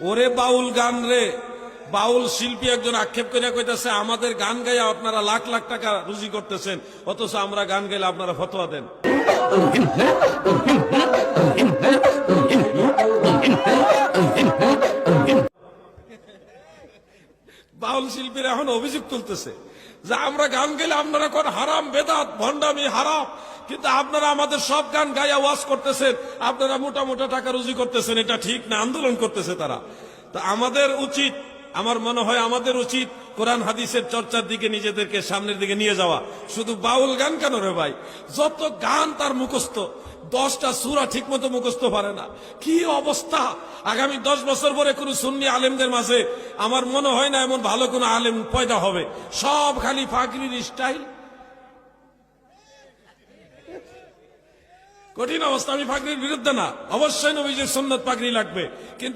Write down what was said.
ওরে বাউল গান রে, বাউল শিল্পী একজন আক্ষেপ করে কইতাছে আমাদের গান গাইয়া আপনারা লাখ লাখ টাকা রুজি করতেছেন, অথচ আমরা গান গাইলে আপনারা ফতোয়া দেন। বাউল শিল্পীরা এখন অভিযোগ তুলতেছে যে আমরা গান গেলে আপনারা কোন হারাম, বেদাত, ভণ্ডামি, হারাম, কিন্তু আপনারা আমাদের সব গান গাইয়া ওয়াজ করতেছেন, আপনারা মোটা মোটা টাকা রুজি করতেছেন, এটা ঠিক না। আন্দোলন করতেছে তারা। তো আমাদের উচিত, আমার মনে হয় আমাদের উচিত কোরআন হাদিসের চর্চার দিকে নিজেদেরকে সামনের দিকে নিয়ে যাওয়া। শুধু বাউল গান কেন রে ভাই, যত গান তার মুখস্থ, 10টা সূরা ঠিক মতো মুখস্থ পারে না। কি অবস্থা! আগামী 10 বছর পরে কোন সুন্নি আলেমদের মাঝে আমার মনে হয় না এমন ভালো কোন আলেম পয়দা হবে। সব খালি ফাকরির স্টাইল। কঠিন অবস্থা। আমি ফাকরির বিরুদ্ধে না, অবশ্যই নবীজির সুন্নত পাগড়ি লাগবে, কিন্তু